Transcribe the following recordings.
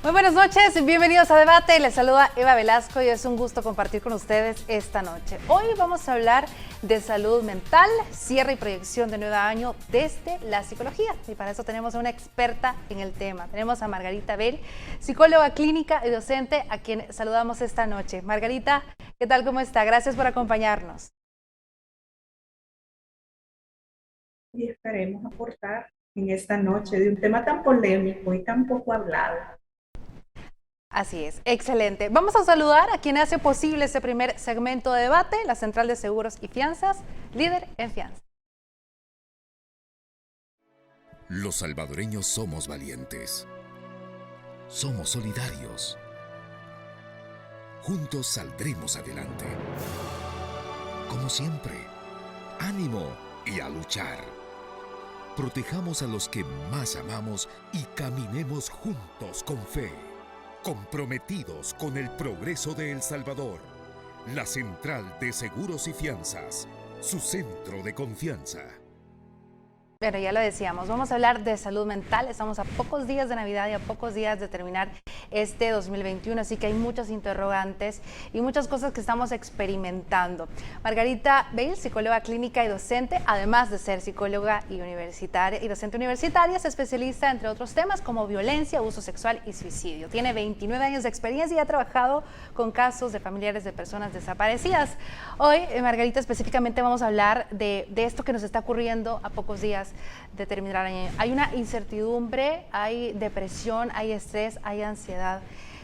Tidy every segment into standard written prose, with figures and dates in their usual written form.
Muy buenas noches, bienvenidos a Debate. Les saluda Eva Velasco y es un gusto compartir con ustedes esta noche. Hoy vamos a hablar de salud mental, cierre y proyección de nuevo año desde la psicología. Y para eso tenemos a una experta en el tema. Tenemos a Margarita Bell, psicóloga clínica y docente, a quien saludamos esta noche. Margarita, ¿qué tal? ¿Cómo está? Gracias por acompañarnos. Y esperemos aportar en esta noche de un tema tan polémico y tan poco hablado. Así es, excelente. Vamos a saludar a quien hace posible este primer segmento de debate, la Central de Seguros y Fianzas, líder en fianzas. Los salvadoreños somos valientes. Somos solidarios. Juntos saldremos adelante. Como siempre, ánimo y a luchar. Protejamos a los que más amamos y caminemos juntos con fe. Comprometidos con el progreso de El Salvador. La Central de Seguros y Fianzas, su centro de confianza. Pero ya lo decíamos, vamos a hablar de salud mental. Estamos a pocos días de Navidad y a pocos días de terminar este 2021, así que hay muchas interrogantes y muchas cosas que estamos experimentando. Margarita Bell, psicóloga clínica y docente, además de ser psicóloga y docente universitaria, se especializa entre otros temas como violencia, abuso sexual y suicidio. Tiene 29 años de experiencia y ha trabajado con casos de familiares de personas desaparecidas. Hoy, Margarita, específicamente vamos a hablar de esto que nos está ocurriendo a pocos días de terminar el año. Hay una incertidumbre, hay depresión, hay estrés, hay ansiedad.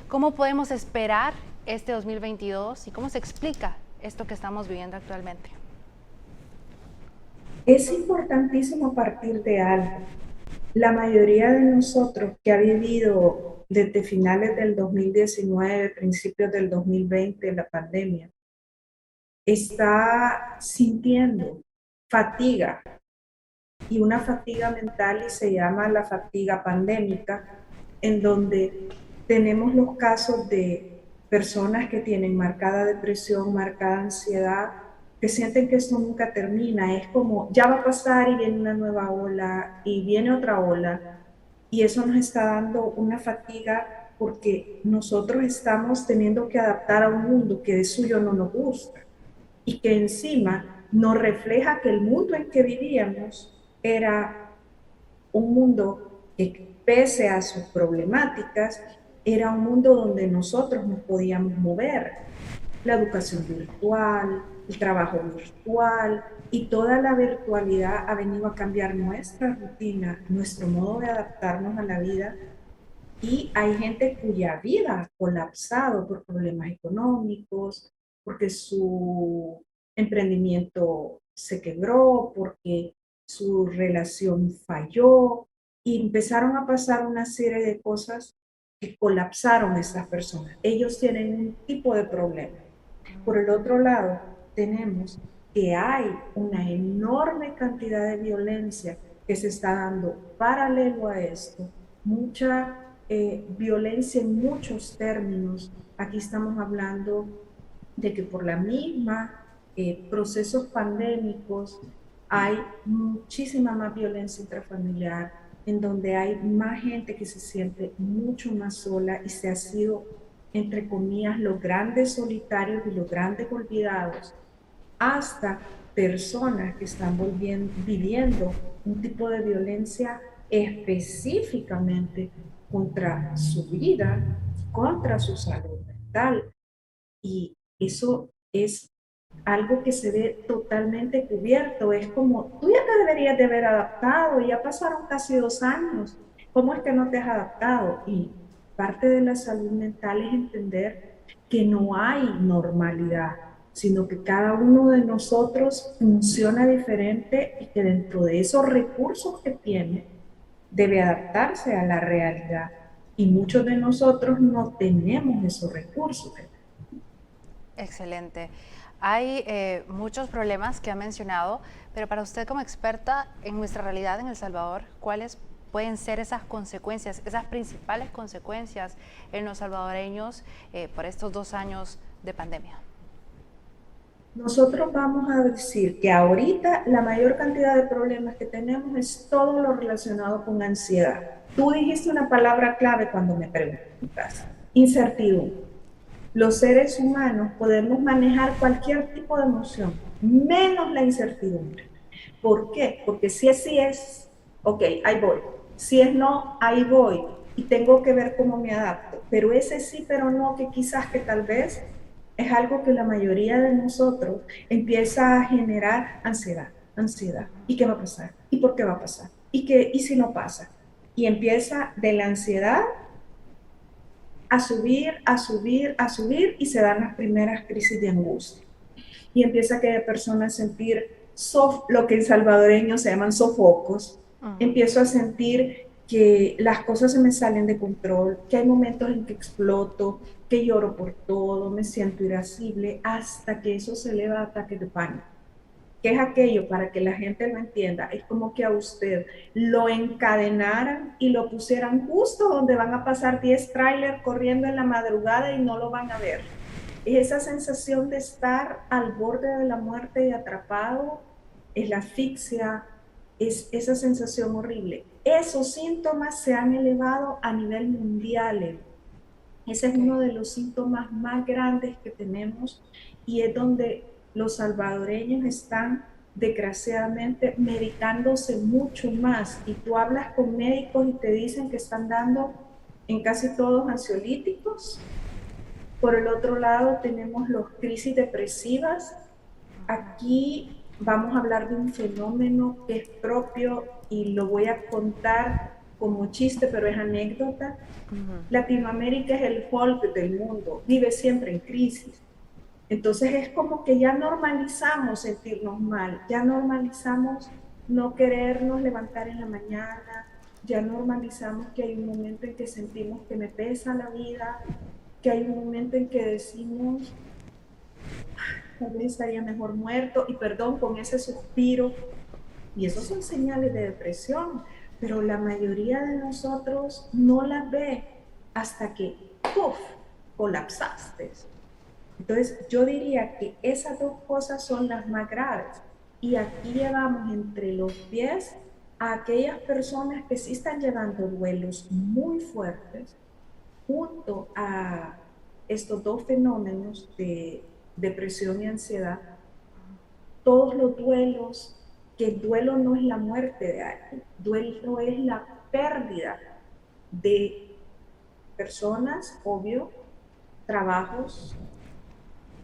¿Cómo podemos esperar este 2022 y cómo se explica esto que estamos viviendo actualmente? Es importantísimo partir de algo. La mayoría de nosotros que ha vivido desde finales del 2019, principios del 2020, la pandemia, está sintiendo fatiga, y una fatiga mental, y se llama la fatiga pandémica, en donde tenemos los casos de personas que tienen marcada depresión, marcada ansiedad, que sienten que esto nunca termina, es como ya va a pasar y viene una nueva ola y viene otra ola, y eso nos está dando una fatiga porque nosotros estamos teniendo que adaptar a un mundo que de suyo no nos gusta y que encima nos refleja que el mundo en que vivíamos era un mundo que, pese a sus problemáticas, era un mundo donde nosotros nos podíamos mover. La educación virtual, el trabajo virtual y toda la virtualidad ha venido a cambiar nuestra rutina, nuestro modo de adaptarnos a la vida. Y hay gente cuya vida ha colapsado por problemas económicos, porque su emprendimiento se quebró, porque su relación falló, y empezaron a pasar una serie de cosas que colapsaron a esas personas. Ellos tienen un tipo de problema. Por el otro lado, tenemos que hay una enorme cantidad de violencia que se está dando paralelo a esto, mucha violencia en muchos términos. Aquí estamos hablando de que por la misma procesos pandémicos hay muchísima más violencia intrafamiliar, en donde hay más gente que se siente mucho más sola y se ha sido, entre comillas, los grandes solitarios y los grandes olvidados, hasta personas que están viviendo un tipo de violencia específicamente contra su vida, contra su salud mental. Y eso es algo que se ve totalmente cubierto. Es como, tú ya te deberías de haber adaptado, ya pasaron casi 2 años, ¿cómo es que no te has adaptado? Y parte de la salud mental es entender que no hay normalidad, sino que cada uno de nosotros funciona diferente y que dentro de esos recursos que tiene, debe adaptarse a la realidad. Y muchos de nosotros no tenemos esos recursos. Excelente. Hay muchos problemas que ha mencionado, pero para usted como experta en nuestra realidad en El Salvador, ¿cuáles pueden ser esas consecuencias, esas principales consecuencias en los salvadoreños por estos 2 años de pandemia? Nosotros vamos a decir que ahorita la mayor cantidad de problemas que tenemos es todo lo relacionado con ansiedad. Tú dijiste una palabra clave cuando me preguntas, incertidumbre. Los seres humanos podemos manejar cualquier tipo de emoción, menos la incertidumbre. ¿Por qué? Porque si es sí es, ok, ahí voy. Si es no, ahí voy. Y tengo que ver cómo me adapto. Pero ese sí, pero no, que quizás que tal vez es algo que la mayoría de nosotros empieza a generar ansiedad, ansiedad. ¿Y qué va a pasar? ¿Y por qué va a pasar? ¿Y si no pasa? Y empieza de la ansiedad a subir, a subir, a subir y se dan las primeras crisis de angustia. Y empieza aquella persona a sentir lo que en salvadoreño se llaman sofocos. Empiezo a sentir que las cosas se me salen de control, que hay momentos en que exploto, que lloro por todo, me siento irascible, hasta que eso se eleva a ataques de pánico. ¿Qué es aquello? Para que la gente lo entienda, es como que a usted lo encadenaran y lo pusieran justo donde van a pasar 10 trailers corriendo en la madrugada y no lo van a ver. Es esa sensación de estar al borde de la muerte y atrapado, es la asfixia, es esa sensación horrible. Esos síntomas se han elevado a nivel mundial. Ese es uno de los síntomas más grandes que tenemos y es donde los salvadoreños están desgraciadamente medicándose mucho más. Y tú hablas con médicos y te dicen que están dando en casi todos ansiolíticos. Por el otro lado tenemos las crisis depresivas. Aquí vamos a hablar de un fenómeno que es propio y lo voy a contar como chiste, pero es anécdota. Latinoamérica es el Hulk del mundo, vive siempre en crisis. Entonces es como que ya normalizamos sentirnos mal, ya normalizamos no querernos levantar en la mañana, ya normalizamos que hay un momento en que sentimos que me pesa la vida, que hay un momento en que decimos, tal vez estaría mejor muerto, y perdón, con ese suspiro. Y esos son señales de depresión, pero la mayoría de nosotros no las ve hasta que, ¡puf!, colapsaste. Entonces, yo diría que esas dos cosas son las más graves. Y aquí llevamos entre los pies a aquellas personas que sí están llevando duelos muy fuertes, junto a estos dos fenómenos de depresión y ansiedad, todos los duelos, que el duelo no es la muerte de alguien, duelo es la pérdida de personas, obvio, trabajos,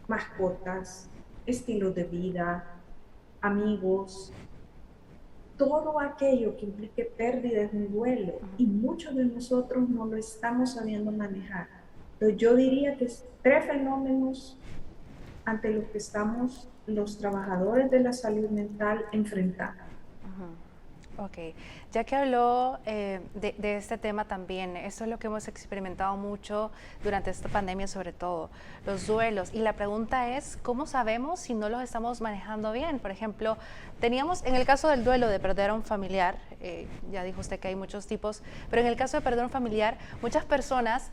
mascotas, estilos de vida, amigos, todo aquello que implique pérdida es un duelo y muchos de nosotros no lo estamos sabiendo manejar. Entonces yo diría que es tres fenómenos ante los que estamos los trabajadores de la salud mental enfrentando. Ok, ya que habló de este tema también, esto es lo que hemos experimentado mucho durante esta pandemia, sobre todo, los duelos. Y la pregunta es, ¿cómo sabemos si no los estamos manejando bien? Por ejemplo, teníamos, en el caso del duelo de perder a un familiar, ya dijo usted que hay muchos tipos, pero en el caso de perder a un familiar, muchas personas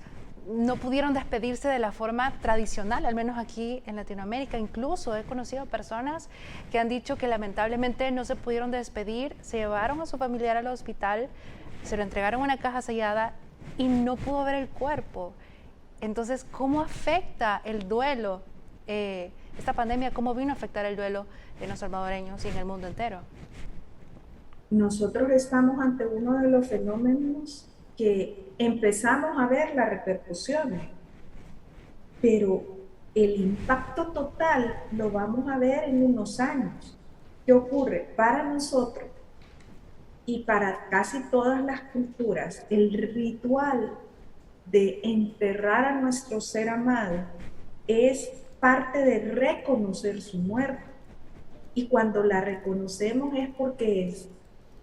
no pudieron despedirse de la forma tradicional, al menos aquí en Latinoamérica. Incluso he conocido personas que han dicho que lamentablemente no se pudieron despedir, se llevaron a su familiar al hospital, se lo entregaron en una caja sellada y no pudo ver el cuerpo. Entonces, ¿cómo afecta el duelo esta pandemia? ¿Cómo vino a afectar el duelo en los salvadoreños y en el mundo entero? Nosotros estamos ante uno de los fenómenos que empezamos a ver las repercusiones, pero el impacto total lo vamos a ver en unos años. ¿Qué ocurre? Para nosotros y para casi todas las culturas, el ritual de enterrar a nuestro ser amado es parte de reconocer su muerte. Y cuando la reconocemos es porque es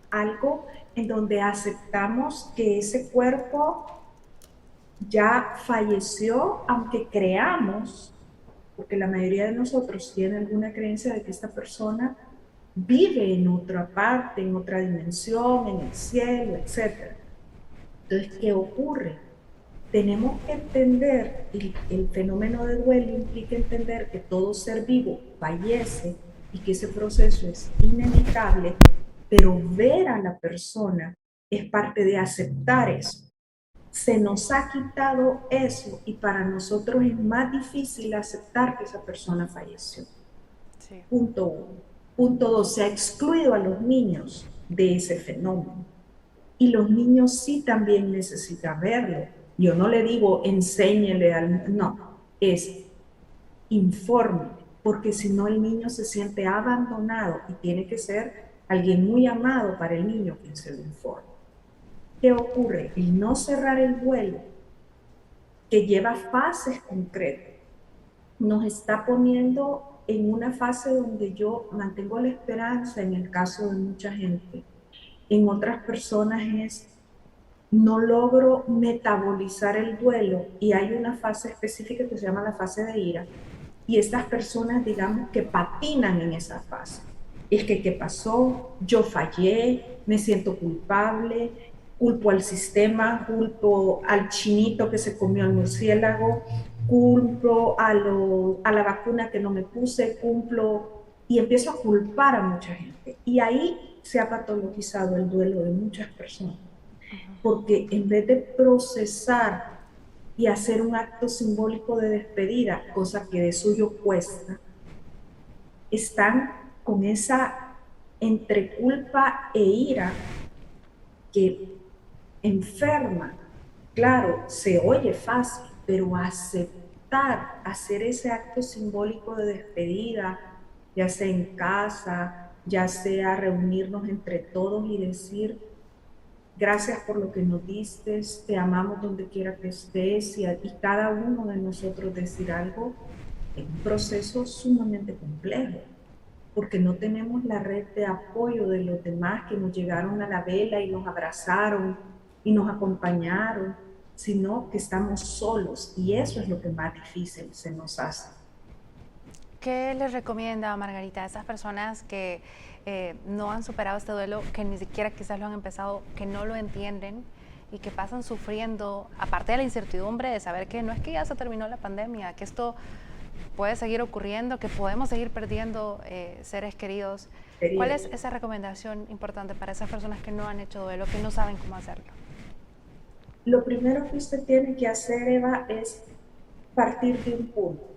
algo en donde aceptamos que ese cuerpo ya falleció, aunque creamos, porque la mayoría de nosotros tiene alguna creencia de que esta persona vive en otra parte, en otra dimensión, en el cielo, etc. Entonces, ¿qué ocurre? Tenemos que entender, el fenómeno de duelo implica entender que todo ser vivo fallece y que ese proceso es inevitable, pero ver a la persona es parte de aceptar eso. Se nos ha quitado eso y para nosotros es más difícil aceptar que esa persona falleció. Sí. Punto uno. Punto dos, se ha excluido a los niños de ese fenómeno. Y los niños sí también necesitan verlo. Yo no le digo enséñele al... No, es informe, porque si no el niño se siente abandonado y tiene que ser alguien muy amado para el niño quien se lo informe. ¿Qué ocurre? El no cerrar el duelo, que lleva fases concretas, nos está poniendo en una fase donde yo mantengo la esperanza en el caso de mucha gente. En otras personas es no logro metabolizar el duelo y hay una fase específica que se llama la fase de ira y estas personas digamos que patinan en esa fase. Es que ¿qué pasó? Yo fallé, me siento culpable, culpo al sistema, culpo al chinito que se comió el murciélago, culpo a la vacuna que no me puse, y empiezo a culpar a mucha gente. Y ahí se ha patologizado el duelo de muchas personas porque en vez de procesar y hacer un acto simbólico de despedida, cosa que de suyo cuesta, están con esa entre culpa e ira que enferma. Claro, se oye fácil, pero aceptar, hacer ese acto simbólico de despedida, ya sea en casa, ya sea reunirnos entre todos y decir, gracias por lo que nos diste, te amamos donde quiera que estés y cada uno de nosotros decir algo es un proceso sumamente complejo, porque no tenemos la red de apoyo de los demás que nos llegaron a la vela y nos abrazaron y nos acompañaron, sino que estamos solos y eso es lo que más difícil se nos hace. ¿Qué les recomienda, Margarita, a esas personas que no han superado este duelo, que ni siquiera quizás lo han empezado, que no lo entienden y que pasan sufriendo, aparte de la incertidumbre de saber que no es que ya se terminó la pandemia, que esto puede seguir ocurriendo, que podemos seguir perdiendo seres queridos? ¿Cuál es esa recomendación importante para esas personas que no han hecho duelo, que no saben cómo hacerlo? Lo primero que usted tiene que hacer, Eva, es partir de un punto.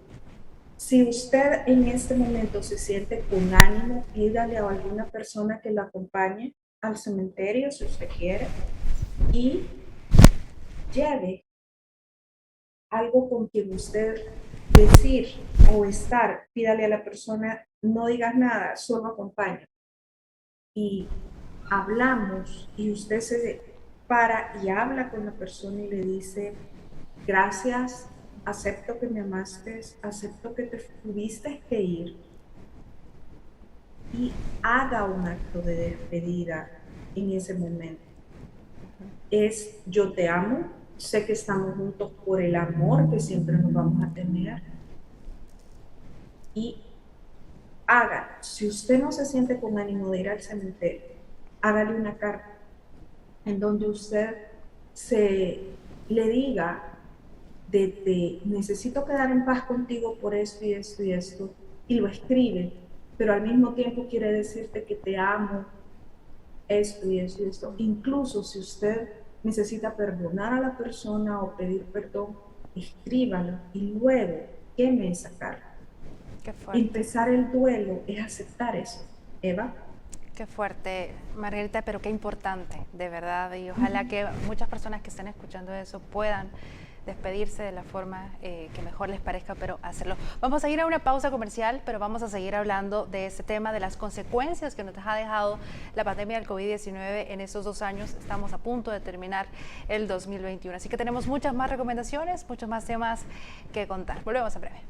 Si usted en este momento se siente con ánimo, pídale a alguna persona que lo acompañe al cementerio, si usted quiere, y lleve algo con quien usted decir o estar. Pídale a la persona, no digas nada, solo acompaña. Y hablamos y usted se para y habla con la persona y le dice, gracias, acepto que me amaste, acepto que te tuviste que ir, y haga un acto de despedida en ese momento. Es yo te amo, sé que estamos juntos por el amor que siempre nos vamos a tener, y haga, si usted no se siente con ánimo de ir al cementerio, hágale una carta en donde usted le diga necesito quedar en paz contigo por esto y esto y esto, y lo escribe, pero al mismo tiempo quiere decirte que te amo, esto y esto y esto. Incluso si usted necesita perdonar a la persona o pedir perdón, escríbalo y luego queme esa carta. Qué fuerte. Empezar el duelo es aceptar eso. Eva. Qué fuerte, Margarita, pero qué importante, de verdad, y ojalá que muchas personas que estén escuchando eso puedan despedirse de la forma que mejor les parezca, pero hacerlo. Vamos a ir a una pausa comercial, pero vamos a seguir hablando de este tema, de las consecuencias que nos ha dejado la pandemia del COVID-19 en estos 2 años. Estamos a punto de terminar el 2021, así que tenemos muchas más recomendaciones, muchos más temas que contar. Volvemos en breve.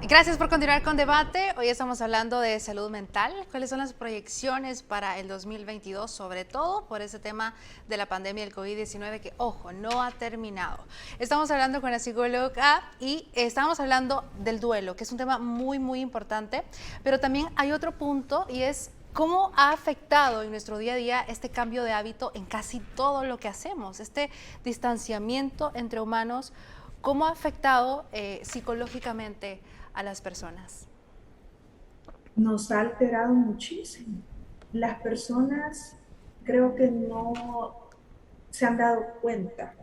Gracias por continuar con Debate. Hoy estamos hablando de salud mental. ¿Cuáles son las proyecciones para el 2022? Sobre todo por ese tema de la pandemia del COVID-19 que, ojo, no ha terminado. Estamos hablando con la psicóloga y estamos hablando del duelo, que es un tema muy, muy importante. Pero también hay otro punto y es cómo ha afectado en nuestro día a día este cambio de hábito en casi todo lo que hacemos. Este distanciamiento entre humanos, ¿cómo ha afectado psicológicamente a las personas? Nos ha alterado muchísimo. las personas creo que no se han dado cuenta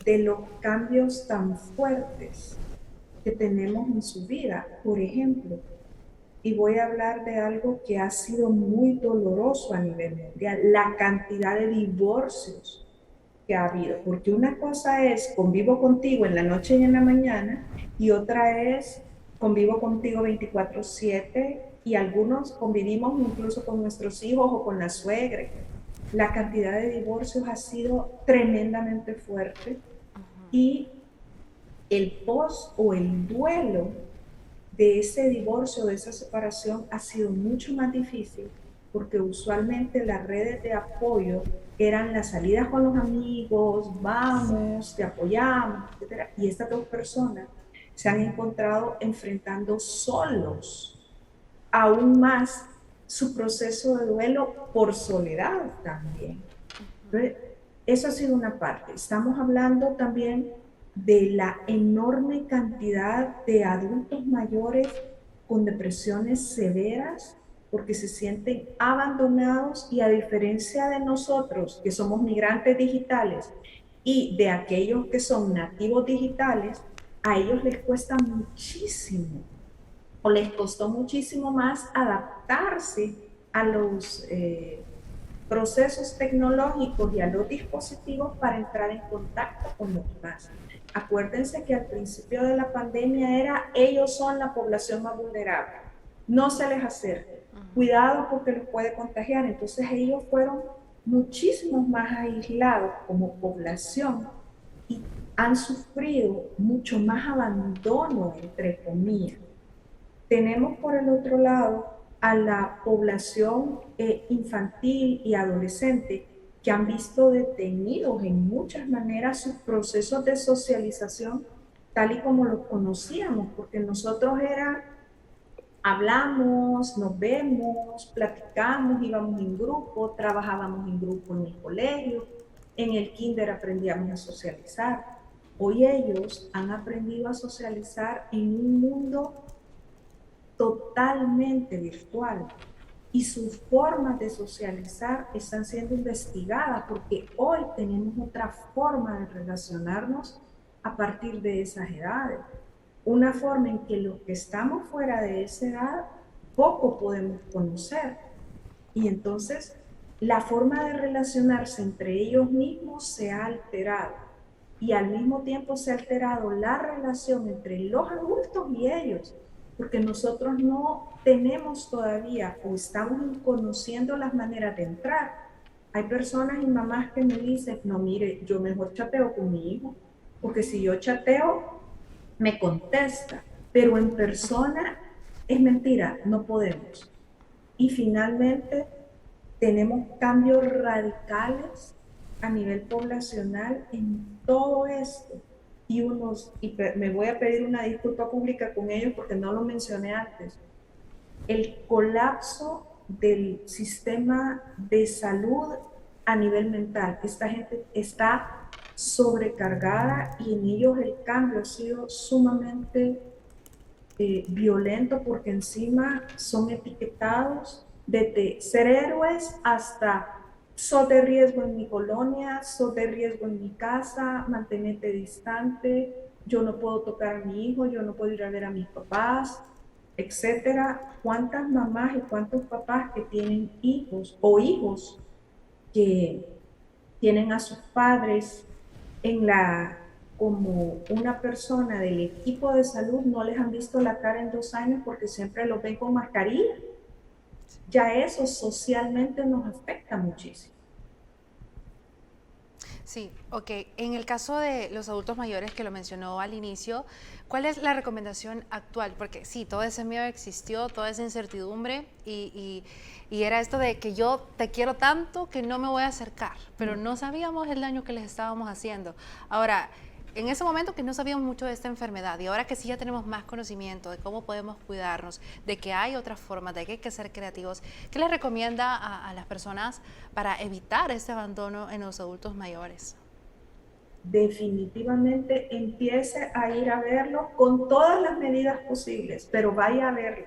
de los cambios tan fuertes que tenemos en su vida. Por ejemplo, y voy a hablar de algo que ha sido muy doloroso a nivel mundial, la cantidad de divorcios que ha habido, porque una cosa es convivo contigo en la noche y en la mañana, y otra es convivo contigo 24/7, y algunos convivimos incluso con nuestros hijos o con la suegra. La cantidad de divorcios ha sido tremendamente fuerte, y el post o el duelo de ese divorcio, de esa separación, ha sido mucho más difícil, porque usualmente las redes de apoyo eran las salidas con los amigos, vamos, te apoyamos, etcétera. Y estas dos personas se han encontrado enfrentando solos aún más su proceso de duelo por soledad también. Entonces, eso ha sido una parte. Estamos hablando también de la enorme cantidad de adultos mayores con depresiones severas porque se sienten abandonados, y a diferencia de nosotros que somos migrantes digitales y de aquellos que son nativos digitales, a ellos les cuesta muchísimo o les costó muchísimo más adaptarse a los procesos tecnológicos y a los dispositivos para entrar en contacto con los demás. Acuérdense que al principio de la pandemia era ellos son la población más vulnerable, no se les acerque, cuidado porque los puede contagiar. Entonces ellos fueron muchísimos más aislados como población y han sufrido mucho más abandono, entre comillas. Tenemos por el otro lado a la población infantil y adolescente que han visto detenidos en muchas maneras sus procesos de socialización tal y como los conocíamos, porque nosotros hablamos, nos vemos, platicamos, íbamos en grupo, trabajábamos en grupo en el colegio, en el kinder aprendíamos a socializar. Hoy ellos han aprendido a socializar en un mundo totalmente virtual, y sus formas de socializar están siendo investigadas porque hoy tenemos otra forma de relacionarnos a partir de esas edades, una forma en que los que estamos fuera de esa edad poco podemos conocer, y entonces la forma de relacionarse entre ellos mismos se ha alterado, y al mismo tiempo se ha alterado la relación entre los adultos y ellos, porque nosotros no tenemos todavía o estamos conociendo las maneras de entrar. Hay personas y mamás que me dicen, no, mire, yo mejor chateo con mi hijo, porque si yo chateo, me contesta, pero en persona es mentira, no podemos. Y finalmente, tenemos cambios radicales a nivel poblacional en todo esto. Y me voy a pedir una disculpa pública con ellos porque no lo mencioné antes, el colapso del sistema de salud a nivel mental. Esta gente está sobrecargada y en ellos el cambio ha sido sumamente violento, porque encima son etiquetados desde ser héroes hasta sos de riesgo en mi colonia, sos de riesgo en mi casa, mantenerte distante, yo no puedo tocar a mi hijo, yo no puedo ir a ver a mis papás, etcétera. ¿Cuántas mamás y cuántos papás que tienen hijos o hijos que tienen a sus padres como una persona del equipo de salud, no les han visto la cara en 2 años porque siempre los ven con mascarilla? Ya eso socialmente nos afecta muchísimo. Sí, ok. En el caso de los adultos mayores que lo mencionó al inicio, ¿cuál es la recomendación actual? Porque sí, todo ese miedo existió, toda esa incertidumbre y era esto de que yo te quiero tanto que no me voy a acercar, pero no sabíamos el daño que les estábamos haciendo. Ahora, en ese momento que no sabíamos mucho de esta enfermedad y ahora que sí ya tenemos más conocimiento de cómo podemos cuidarnos, de que hay otras formas, de que hay que ser creativos, ¿qué les recomienda a las personas para evitar este abandono en los adultos mayores? Definitivamente empiece a ir a verlo con todas las medidas posibles, pero vaya a verlo.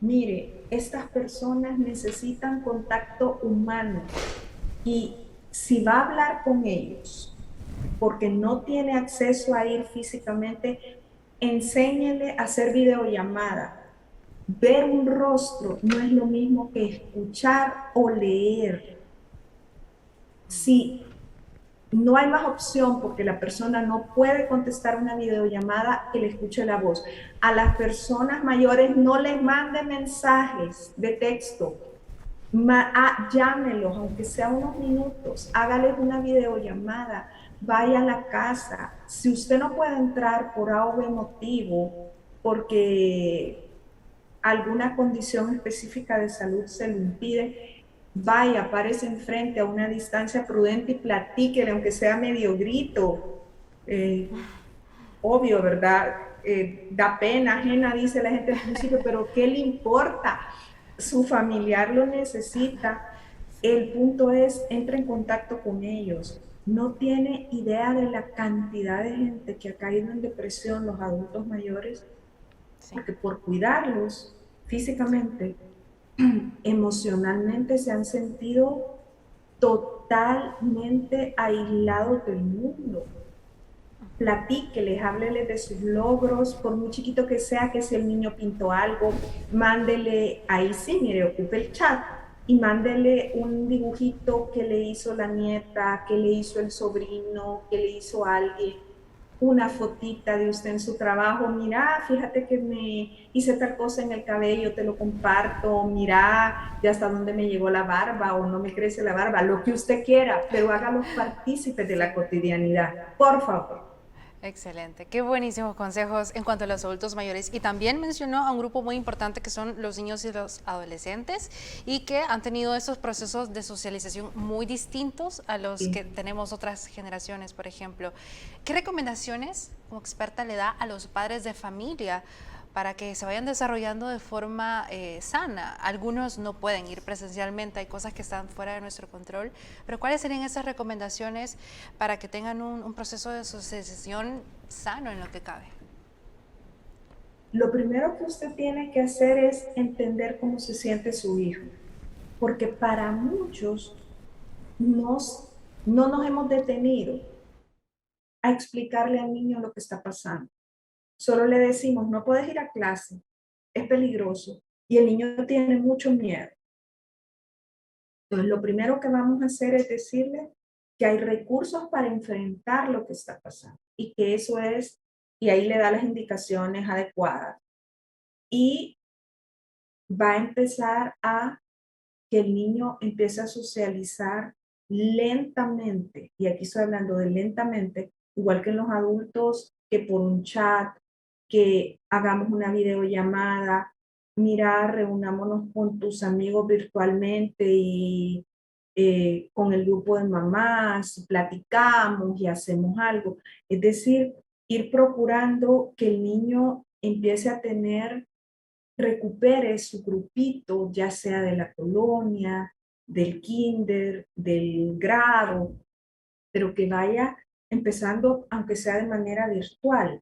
Mire, estas personas necesitan contacto humano y si va a hablar con ellos, porque no tiene acceso a ir físicamente, enséñele a hacer videollamada. Ver un rostro no es lo mismo que escuchar o leer. Si no hay más opción porque la persona no puede contestar una videollamada, que le escuche la voz. A las personas mayores no les mande mensajes de texto. Llámelos, aunque sea unos minutos, hágales una videollamada, vaya a la casa. Si usted no puede entrar por A o B motivo, porque alguna condición específica de salud se lo impide, vaya, párese enfrente a una distancia prudente y platíquele, aunque sea medio grito. Obvio, ¿verdad? Da pena ajena, dice la gente al principio, pero ¿qué le importa? Su familiar lo necesita. El punto es, entra en contacto con ellos. No tiene idea de la cantidad de gente que ha caído en depresión, los adultos mayores, Sí, porque por cuidarlos físicamente, emocionalmente se han sentido totalmente aislados del mundo. Platíqueles, hábleles de sus logros, por muy chiquito que sea, que si el niño pintó algo, mándele, ahí sí, mire, ocupe el chat y mándele un dibujito que le hizo la nieta, que le hizo el sobrino, que le hizo alguien, una fotita de usted en su trabajo, mira, fíjate que me hice tal cosa en el cabello, te lo comparto, mira, de hasta dónde me llegó la barba o no me crece la barba, lo que usted quiera, pero hágalos partícipes de sí. la cotidianidad, por favor. Excelente, qué buenísimos consejos en cuanto a los adultos mayores. Y también mencionó a un grupo muy importante que son los niños y los adolescentes y que han tenido estos procesos de socialización muy distintos a los que Sí. tenemos otras generaciones, por ejemplo. ¿Qué recomendaciones como experta le da a los padres de familia para que se vayan desarrollando de forma sana? Algunos no pueden ir presencialmente, hay cosas que están fuera de nuestro control, pero ¿cuáles serían esas recomendaciones para que tengan un proceso de socialización sano en lo que cabe? Lo primero que usted tiene que hacer es entender cómo se siente su hijo, porque para muchos no nos hemos detenido a explicarle al niño lo que está pasando. Solo le decimos, no puedes ir a clase, es peligroso, y el niño tiene mucho miedo. Entonces, lo primero que vamos a hacer es decirle que hay recursos para enfrentar lo que está pasando y que eso es, y ahí le da las indicaciones adecuadas. Y va a empezar a que el niño empiece a socializar lentamente, y aquí estoy hablando de lentamente, igual que en los adultos, que por un chat, que hagamos una videollamada, mira, reunámonos con tus amigos virtualmente y con el grupo de mamás, platicamos y hacemos algo. Es decir, ir procurando que el niño empiece a tener, recupere su grupito, ya sea de la colonia, del kinder, del grado, pero que vaya empezando, aunque sea de manera virtual.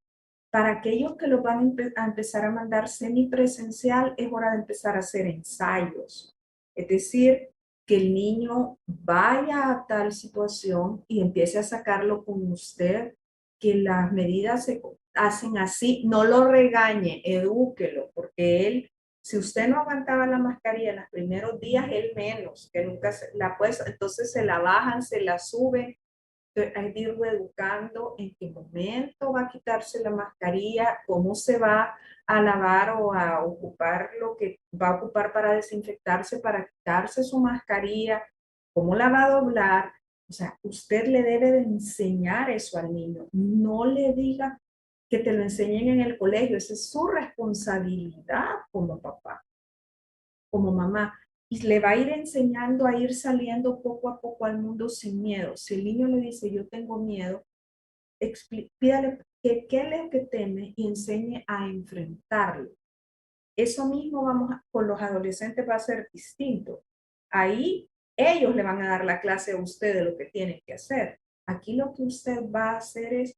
Para aquellos que lo van a empezar a mandar semipresencial, es hora de empezar a hacer ensayos. Es decir, que el niño vaya a tal situación y empiece a sacarlo con usted, que las medidas se hacen así, no lo regañe, edúquelo, porque él, si usted no aguantaba la mascarilla en los primeros días, él menos, que nunca la puede, entonces se la bajan, se la suben. Hay que irlo educando en qué momento va a quitarse la mascarilla, cómo se va a lavar o a ocupar lo que va a ocupar para desinfectarse, para quitarse su mascarilla, cómo la va a doblar. O sea, usted le debe de enseñar eso al niño. No le diga que te lo enseñen en el colegio. Esa es su responsabilidad como papá, como mamá. Y le va a ir enseñando a ir saliendo poco a poco al mundo sin miedo. Si el niño le dice, yo tengo miedo, pídale qué es lo que teme y enseñe a enfrentarlo. Eso mismo con los adolescentes va a ser distinto. Ahí ellos le van a dar la clase a usted de lo que tiene que hacer. Aquí lo que usted va a hacer es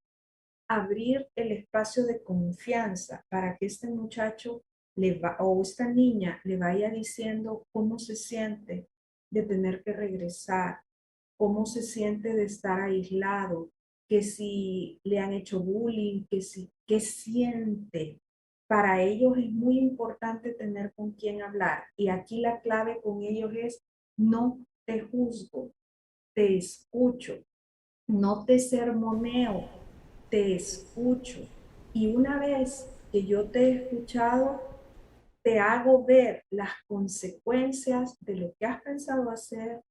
abrir el espacio de confianza para que este muchacho o esta niña le vaya diciendo cómo se siente de tener que regresar, cómo se siente de estar aislado, que si le han hecho bullying, que si, qué siente. Para ellos es muy importante tener con quién hablar. Y aquí la clave con ellos es: no te juzgo, te escucho, no te sermoneo, te escucho. Y una vez que yo te he escuchado, te hago ver las consecuencias de lo que has pensado hacer,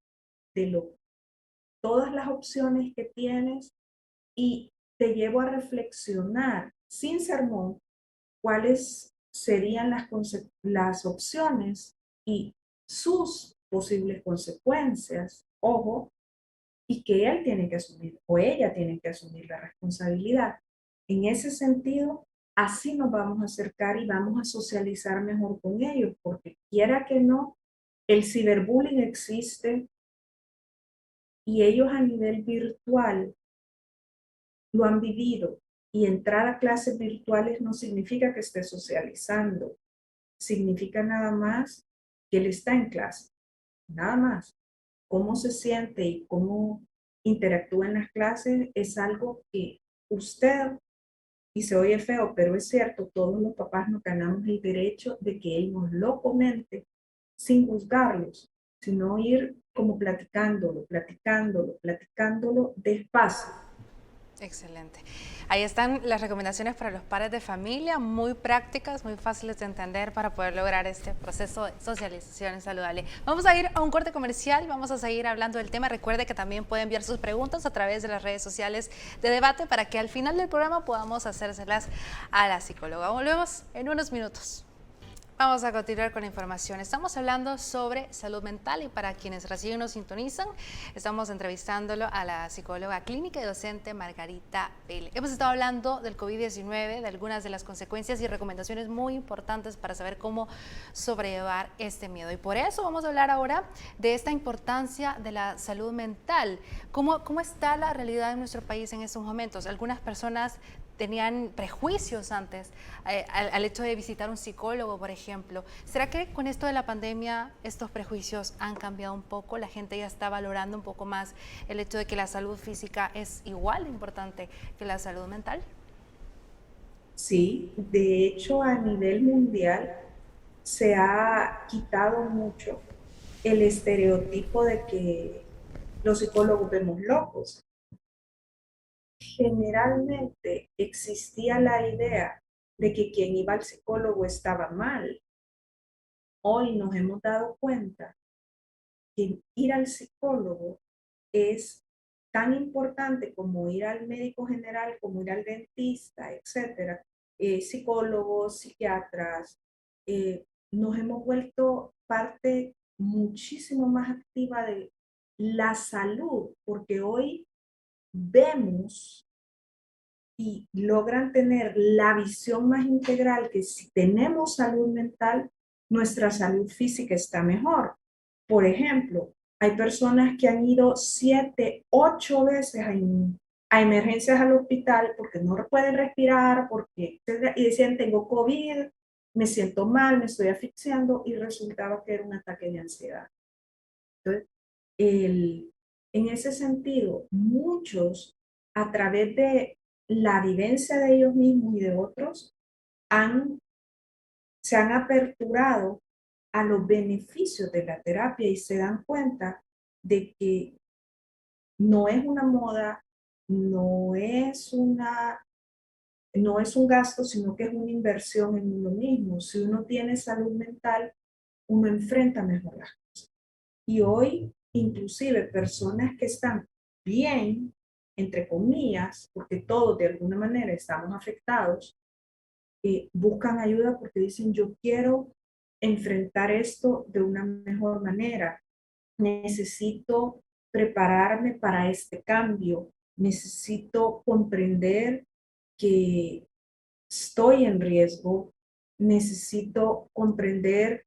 de todas las opciones que tienes, y te llevo a reflexionar sin sermón cuáles serían las opciones y sus posibles consecuencias. Ojo, y que él tiene que asumir o ella tiene que asumir la responsabilidad. En ese sentido, así nos vamos a acercar y vamos a socializar mejor con ellos, porque quiera que no, el ciberbullying existe y ellos a nivel virtual lo han vivido. Y entrar a clases virtuales no significa que esté socializando, significa nada más que él está en clase, nada más. Cómo se siente y cómo interactúa en las clases es algo que usted, y se oye feo, pero es cierto, todos los papás nos ganamos el derecho de que él nos lo comente sin juzgarlos, sino ir como platicándolo, platicándolo, platicándolo despacio. Excelente. Ahí están las recomendaciones para los padres de familia, muy prácticas, muy fáciles de entender para poder lograr este proceso de socialización saludable. Vamos a ir a un corte comercial, vamos a seguir hablando del tema. Recuerde que también puede enviar sus preguntas a través de las redes sociales de debate para que al final del programa podamos hacérselas a la psicóloga. Volvemos en unos minutos. Vamos a continuar con la información. Estamos hablando sobre salud mental y para quienes recién nos sintonizan, estamos entrevistándolo a la psicóloga clínica y docente Margarita Vélez. Hemos estado hablando del COVID-19, de algunas de las consecuencias y recomendaciones muy importantes para saber cómo sobrellevar este miedo. Y por eso vamos a hablar ahora de esta importancia de la salud mental. ¿Cómo está la realidad en nuestro país en estos momentos? Algunas personas tenían prejuicios antes al hecho de visitar un psicólogo, por ejemplo. ¿Será que con esto de la pandemia estos prejuicios han cambiado un poco? La gente ya está valorando un poco más el hecho de que la salud física es igual de importante que la salud mental. Sí, de hecho a nivel mundial se ha quitado mucho el estereotipo de que los psicólogos vemos locos. Generalmente existía la idea de que quien iba al psicólogo estaba mal. Hoy nos hemos dado cuenta que ir al psicólogo es tan importante como ir al médico general, como ir al dentista, etcétera. Psicólogos, psiquiatras, nos hemos vuelto parte muchísimo más activa de la salud, porque hoy vemos y logran tener la visión más integral que si tenemos salud mental, nuestra salud física está mejor. Por ejemplo, hay personas que han ido 7, 8 veces a emergencias al hospital porque no pueden respirar, porque y decían tengo COVID, me siento mal, me estoy asfixiando, y resultaba que era un ataque de ansiedad. Entonces, en ese sentido, muchos, a través de la vivencia de ellos mismos y de otros, se han aperturado a los beneficios de la terapia y se dan cuenta de que no es una moda, no es no es un gasto, sino que es una inversión en uno mismo. Si uno tiene salud mental, uno enfrenta mejor las cosas. Y hoy, inclusive, personas que están bien, entre comillas, porque todos de alguna manera estamos afectados, buscan ayuda porque dicen, yo quiero enfrentar esto de una mejor manera. Necesito prepararme para este cambio. Necesito comprender que estoy en riesgo. Necesito comprender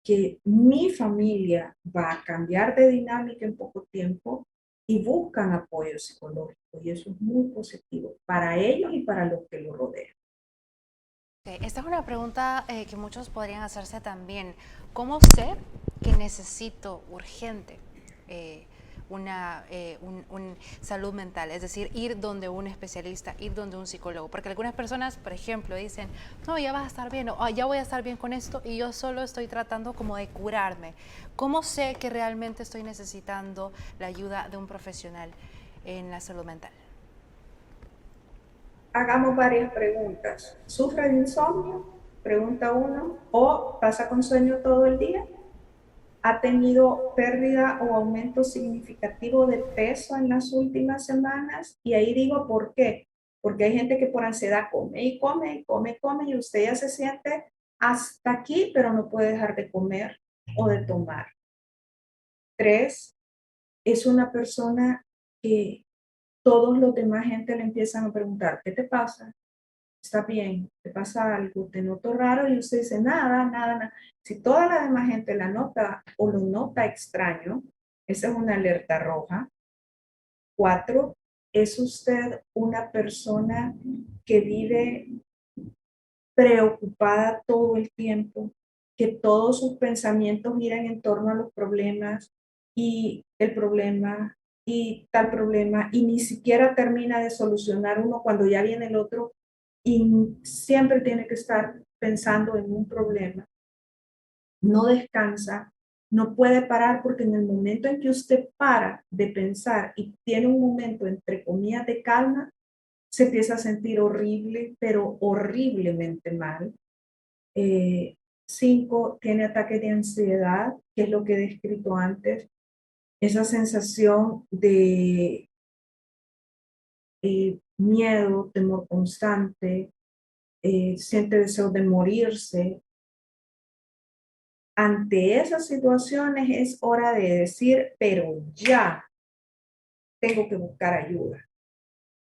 que mi familia va a cambiar de dinámica en poco tiempo y buscan apoyo psicológico. Y eso es muy positivo para ellos y para los que lo rodean. Ok, esta es una pregunta que muchos podrían hacerse también. ¿Cómo sé que necesito urgente salud mental? Es decir, ir donde un especialista, ir donde un psicólogo. Porque algunas personas, por ejemplo, dicen, no, ya vas a estar bien, o "Ah, ya voy a estar bien con esto y yo solo estoy tratando como de curarme". ¿Cómo sé que realmente estoy necesitando la ayuda de un profesional en la salud mental? Hagamos varias preguntas. ¿Sufre de insomnio? Pregunta uno. ¿O pasa con sueño todo el día? ¿Ha tenido pérdida o aumento significativo de peso en las últimas semanas? Y ahí digo, ¿por qué? Porque hay gente que por ansiedad come y come y come y come y usted ya se siente hasta aquí, pero no puede dejar de comer o de tomar. Tres, es una persona que todos los demás gente le empiezan a preguntar, ¿qué te pasa? ¿Está bien? ¿Te pasa algo? ¿Te noto raro? Y usted dice, nada, nada, nada. Si toda la demás gente la nota o lo nota extraño, esa es una alerta roja. Cuatro, ¿es usted una persona que vive preocupada todo el tiempo, que todos sus pensamientos giran en torno a los problemas y el problema y tal problema y ni siquiera termina de solucionar uno cuando ya viene el otro y siempre tiene que estar pensando en un problema? No descansa, no puede parar porque en el momento en que usted para de pensar y tiene un momento entre comillas de calma, se empieza a sentir horrible, pero horriblemente mal. 5, tiene ataques de ansiedad, que es lo que he descrito antes, esa sensación de miedo, temor constante, siente deseo de morirse. Ante esas situaciones es hora de decir, pero ya tengo que buscar ayuda.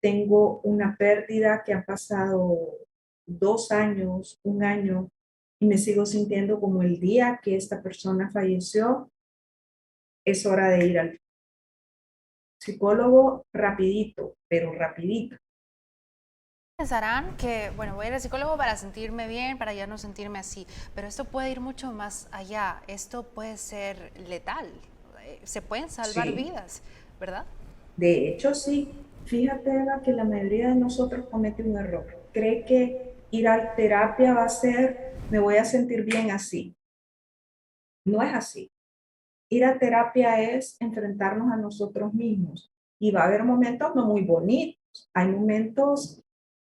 Tengo una pérdida que ha pasado 2 años, 1 año, y me sigo sintiendo como el día que esta persona falleció. Es hora de ir al psicólogo rapidito, pero rapidito. Pensarán que, bueno, voy a ir al psicólogo para sentirme bien, para ya no sentirme así, pero esto puede ir mucho más allá, esto puede ser letal, se pueden salvar Sí, vidas, ¿verdad? de hecho sí. Fíjate, Eva, que la mayoría de nosotros comete un error. Cree que ir a terapia va a ser, me voy a sentir bien así. No es así. Ir a terapia es enfrentarnos a nosotros mismos y va a haber momentos no muy bonitos. Hay momentos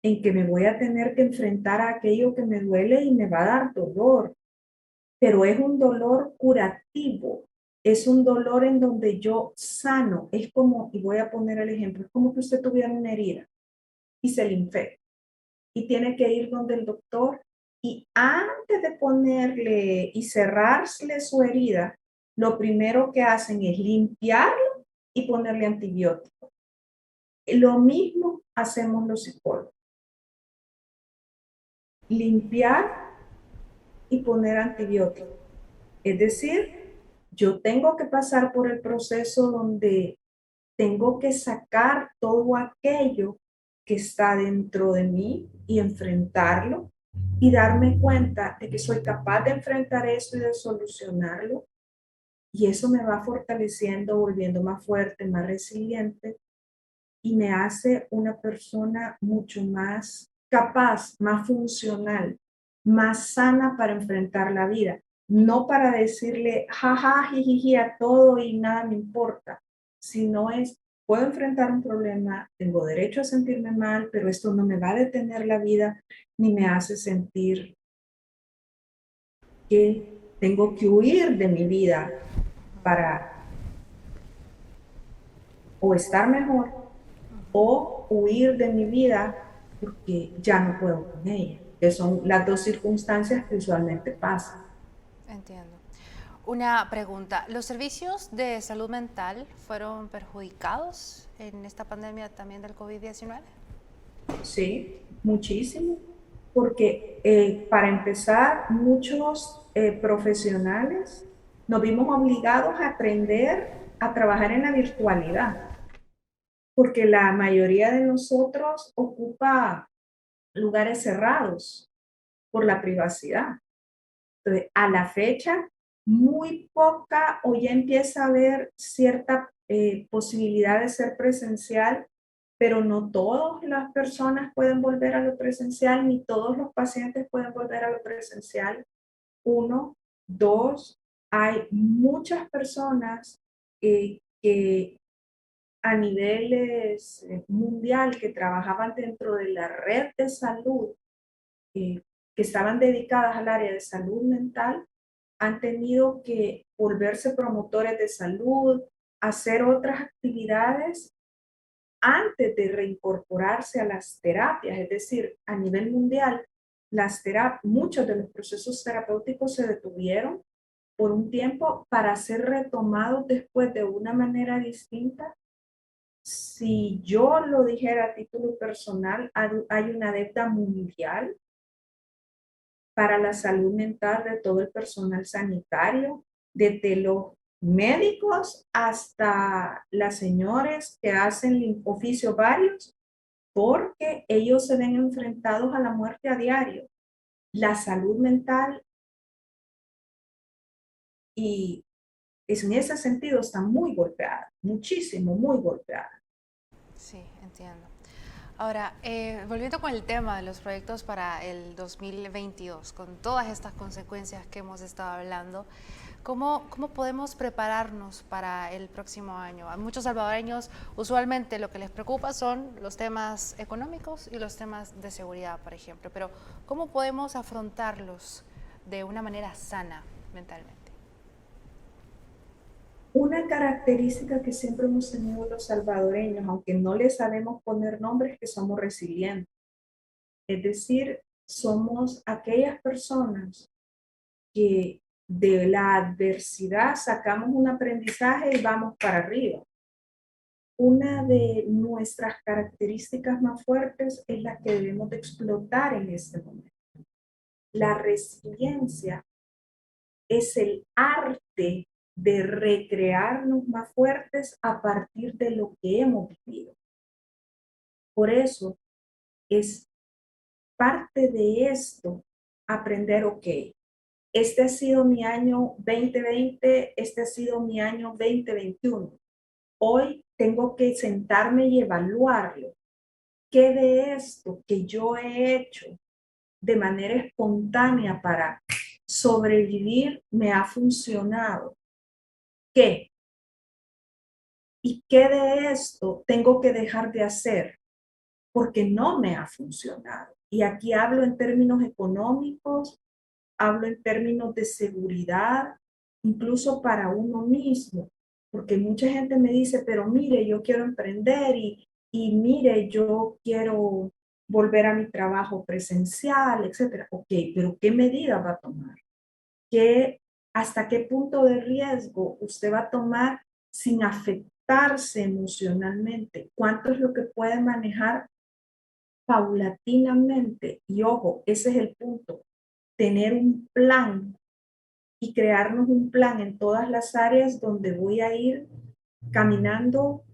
en que me voy a tener que enfrentar a aquello que me duele y me va a dar dolor, pero es un dolor curativo, es un dolor en donde yo sano. Es como, y voy a poner el ejemplo, es como que usted tuviera una herida y se le infecta y tiene que ir donde el doctor y antes de ponerle y cerrarle su herida, lo primero que hacen es limpiarlo y ponerle antibiótico. Lo mismo hacemos los psicólogos. Limpiar y poner antibiótico. Es decir, yo tengo que pasar por el proceso donde tengo que sacar todo aquello que está dentro de mí y enfrentarlo y darme cuenta de que soy capaz de enfrentar esto y de solucionarlo. Y eso me va fortaleciendo, volviendo más fuerte, más resiliente y me hace una persona mucho más capaz, más funcional, más sana para enfrentar la vida. No para decirle jaja, jijiji a todo y nada me importa, sino es, puedo enfrentar un problema, tengo derecho a sentirme mal, pero esto no me va a detener la vida ni me hace sentir que tengo que huir de mi vida para o estar mejor o huir de mi vida porque ya no puedo con ella, que son las dos circunstancias que usualmente pasan. Entiendo. Una pregunta, ¿los servicios de salud mental fueron perjudicados en esta pandemia también del COVID-19? Sí, muchísimo, porque para empezar, muchos profesionales nos vimos obligados a aprender a trabajar en la virtualidad, porque la mayoría de nosotros ocupa lugares cerrados. por la privacidad. Entonces, a la fecha, muy poca o ya empieza a haber cierta posibilidad de ser presencial, pero no todas las personas pueden volver a lo presencial, ni todos los pacientes pueden volver a lo presencial. Uno, dos, hay muchas personas que a niveles mundial que trabajaban dentro de la red de salud, que estaban dedicadas al área de salud mental, han tenido que volverse promotores de salud, hacer otras actividades antes de reincorporarse a las terapias. Es decir, a nivel mundial, muchos de los procesos terapéuticos se detuvieron por un tiempo para ser retomados después de una manera distinta. Si yo lo dijera a título personal, hay una deuda mundial para la salud mental de todo el personal sanitario, desde los médicos hasta las señores que hacen oficios varios, porque ellos se ven enfrentados a la muerte a diario. La salud mental, y en ese sentido, está muy golpeada, muchísimo, muy golpeada. Sí, entiendo. Ahora, volviendo con el tema de los proyectos para el 2022, con todas estas consecuencias que hemos estado hablando, ¿cómo podemos prepararnos para el próximo año? A muchos salvadoreños usualmente lo que les preocupa son los temas económicos y los temas de seguridad, por ejemplo, pero ¿cómo podemos afrontarlos de una manera sana mentalmente? Una característica que siempre hemos tenido los salvadoreños, aunque no le sabemos poner nombres, es que somos resilientes. Es decir, somos aquellas personas que de la adversidad sacamos un aprendizaje y vamos para arriba. Una de nuestras características más fuertes es la que debemos de explotar en este momento. La resiliencia es el arte de recrearnos más fuertes a partir de lo que hemos vivido. Por eso es parte de esto aprender, ok, este ha sido mi año 2020, este ha sido mi año 2021. Hoy tengo que sentarme y evaluarlo. ¿Qué de esto que yo he hecho de manera espontánea para sobrevivir me ha funcionado? ¿Qué? ¿Y qué de esto tengo que dejar de hacer porque no me ha funcionado? Y aquí hablo en términos económicos, hablo en términos de seguridad, incluso para uno mismo, porque mucha gente me dice, pero mire, yo quiero emprender y mire, yo quiero volver a mi trabajo presencial, etcétera. Ok, pero ¿qué medidas va a tomar? ¿Hasta qué punto de riesgo usted va a tomar sin afectarse emocionalmente? ¿Cuánto es lo que puede manejar paulatinamente? Y ojo, ese es el punto, tener un plan y crearnos un plan en todas las áreas donde voy a ir caminando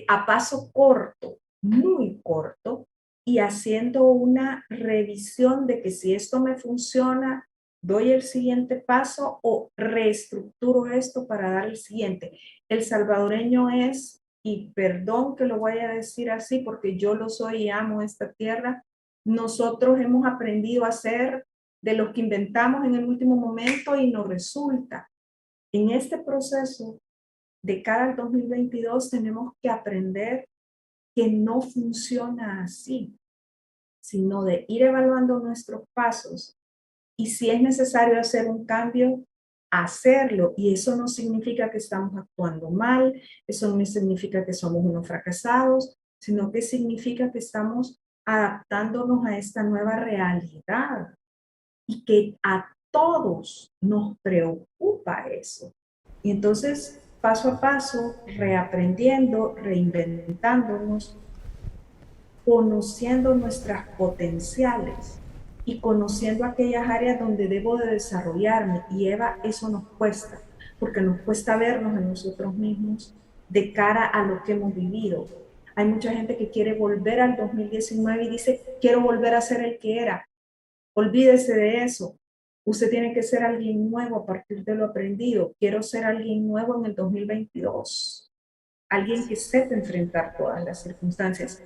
a paso corto, muy corto, y haciendo una revisión de que si esto me funciona, doy el siguiente paso o reestructuro esto para dar el siguiente. El salvadoreño es, y perdón que lo voy a decir así porque yo lo soy y amo esta tierra, nosotros hemos aprendido a ser de los que inventamos en el último momento y nos resulta. En este proceso de cara al 2022 tenemos que aprender que no funciona así, sino de ir evaluando nuestros pasos y si es necesario hacer un cambio, hacerlo. Y eso no significa que estamos actuando mal, eso no significa que somos unos fracasados, sino que significa que estamos adaptándonos a esta nueva realidad y que a todos nos preocupa eso. Y entonces, paso a paso, reaprendiendo, reinventándonos, conociendo nuestras potenciales y conociendo aquellas áreas donde debo de desarrollarme. Y Eva, eso nos cuesta, porque nos cuesta vernos en nosotros mismos de cara a lo que hemos vivido. Hay mucha gente que quiere volver al 2019 y dice, quiero volver a ser el que era. Olvídese de eso. Usted tiene que ser alguien nuevo a partir de lo aprendido. Quiero ser alguien nuevo en el 2022. Alguien que sepa enfrentar todas las circunstancias.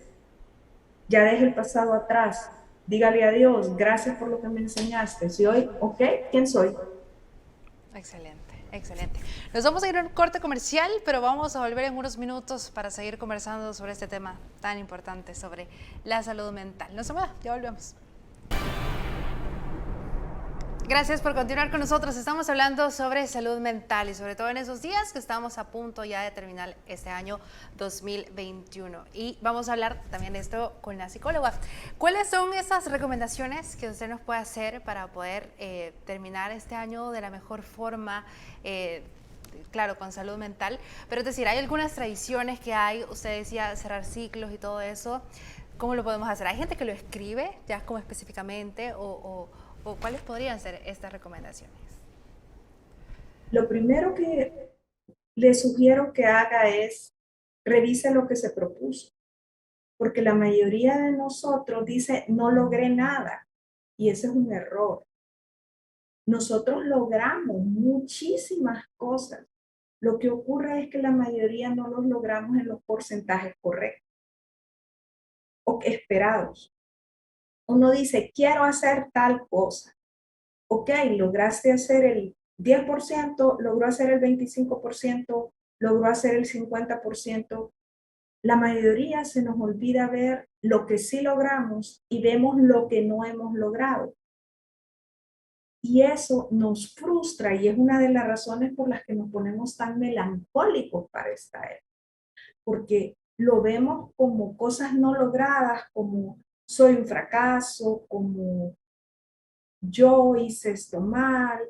Ya deje el pasado atrás. Dígale a Dios, gracias por lo que me enseñaste. Si hoy, ok, ¿quién soy? Excelente, excelente. Nos vamos a ir a un corte comercial, pero vamos a volver en unos minutos para seguir conversando sobre este tema tan importante, sobre la salud mental. No se mueva, ya volvemos. Gracias por continuar con nosotros. Estamos hablando sobre salud mental y sobre todo en esos días que estamos a punto ya de terminar este año 2021. Y vamos a hablar también de esto con la psicóloga. ¿Cuáles son esas recomendaciones que usted nos puede hacer para poder terminar este año de la mejor forma? Claro, con salud mental, pero es decir, hay algunas tradiciones que hay, usted decía cerrar ciclos y todo eso, ¿cómo lo podemos hacer? ¿Hay gente que lo escribe ya como específicamente o cuáles podrían ser estas recomendaciones? Lo primero que le sugiero que haga es revise lo que se propuso, porque la mayoría de nosotros dice no logré nada y ese es un error. Nosotros logramos muchísimas cosas. Lo que ocurre es que la mayoría no los logramos en los porcentajes correctos o esperados. Uno dice, quiero hacer tal cosa. Ok, lograste hacer el 10%, logró hacer el 25%, logró hacer el 50%. La mayoría se nos olvida ver lo que sí logramos y vemos lo que no hemos logrado. Y eso nos frustra y es una de las razones por las que nos ponemos tan melancólicos para esta época. Porque lo vemos como cosas no logradas, como soy un fracaso, como yo hice esto mal,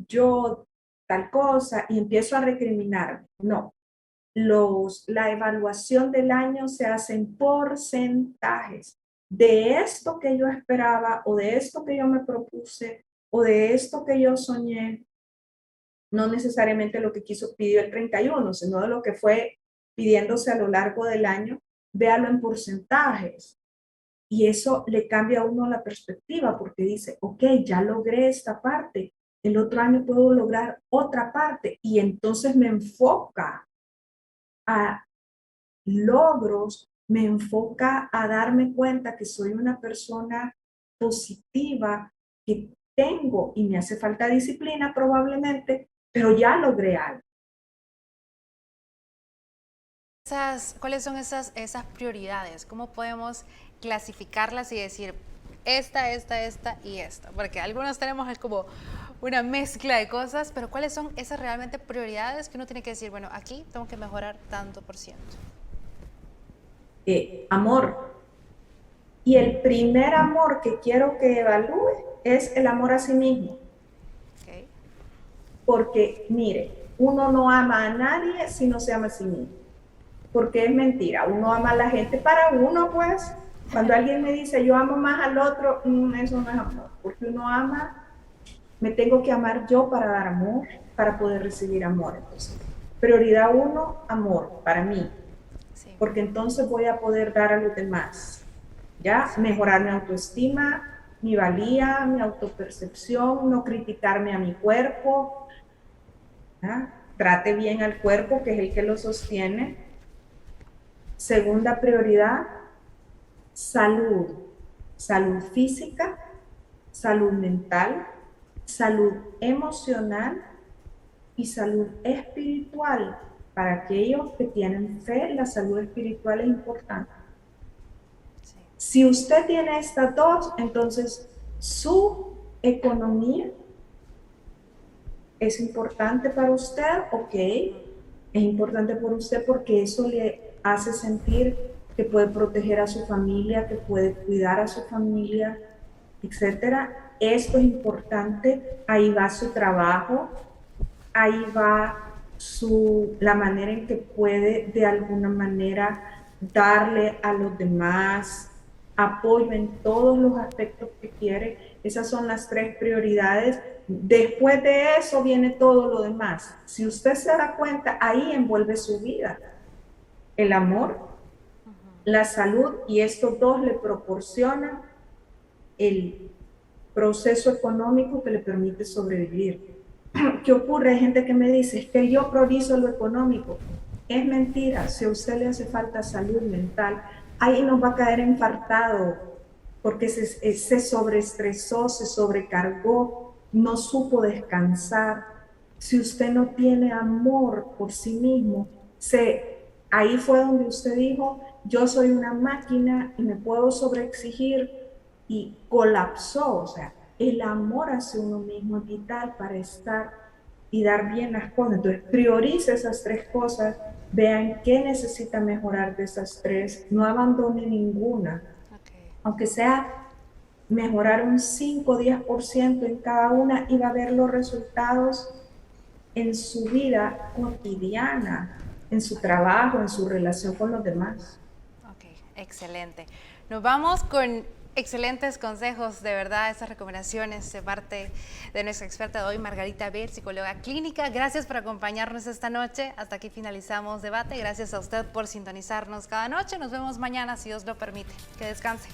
yo tal cosa, y empiezo a recriminarme. No, la evaluación del año se hace en porcentajes de esto que yo esperaba o de esto que yo me propuse o de esto que yo soñé, no necesariamente lo que pidió el 31, sino de lo que fue pidiéndose a lo largo del año, véalo en porcentajes. Y eso le cambia a uno la perspectiva porque dice, ok, ya logré esta parte, el otro año puedo lograr otra parte y entonces me enfoca a logros, me enfoca a darme cuenta que soy una persona positiva, que tengo y me hace falta disciplina probablemente, pero ya logré algo. ¿Cuáles son esas prioridades? ¿Cómo podemos clasificarlas y decir esta y esta? Porque algunos tenemos como una mezcla de cosas, pero ¿cuáles son esas realmente prioridades que uno tiene que decir, bueno, aquí tengo que mejorar tanto por ciento? Amor. Y el primer amor que quiero que evalúe es el amor a sí mismo. Okay. Porque, mire, uno no ama a nadie si no se ama a sí mismo. Porque es mentira, uno ama a la gente para uno, pues. Cuando alguien me dice, yo amo más al otro, eso no es amor. Porque uno ama, me tengo que amar yo para dar amor, para poder recibir amor. Entonces, prioridad 1, amor, para mí. Sí. Porque entonces voy a poder dar a los demás. ¿Ya? Mejorar mi autoestima, mi valía, mi autopercepción, no criticarme a mi cuerpo. ¿Ya? Trate bien al cuerpo, que es el que lo sostiene. Segunda prioridad, salud. Salud física, salud mental, salud emocional y salud espiritual. Para aquellos que tienen fe, la salud espiritual es importante. Sí. Si usted tiene estas dos, entonces su economía es importante para usted, ok, es importante para usted porque eso le hace sentir que puede proteger a su familia, que puede cuidar a su familia, etcétera. Esto es importante, ahí va su trabajo, ahí va la manera en que puede de alguna manera darle a los demás apoyo en todos los aspectos que quiere. Esas son las 3 prioridades. Después de eso viene todo lo demás. Si usted se da cuenta, ahí envuelve su vida. El amor, la salud, y estos dos le proporcionan proceso económico que le permite sobrevivir. ¿Qué ocurre? Hay gente que me dice, es que yo priorizo lo económico. Es mentira. Si a usted le hace falta salud mental, ahí nos va a caer infartado porque se sobreestresó, se sobrecargó, no supo descansar. Si usted no tiene amor por sí mismo, ahí fue donde usted dijo, yo soy una máquina y me puedo sobreexigir, y colapsó. O sea, el amor hacia uno mismo es vital para estar y dar bien las cosas. Entonces, priorice esas 3 cosas, vean qué necesita mejorar de esas 3, no abandone ninguna. Okay. Aunque sea mejorar un 5 o 10% en cada una, y va a ver los resultados en su vida cotidiana, en su trabajo, en su relación con los demás. Ok, excelente. Nos vamos con excelentes consejos, de verdad, estas recomendaciones de parte de nuestra experta de hoy, Margarita Beer, psicóloga clínica. Gracias por acompañarnos esta noche. Hasta aquí finalizamos debate. Gracias a usted por sintonizarnos cada noche. Nos vemos mañana, si Dios lo permite. Que descanse.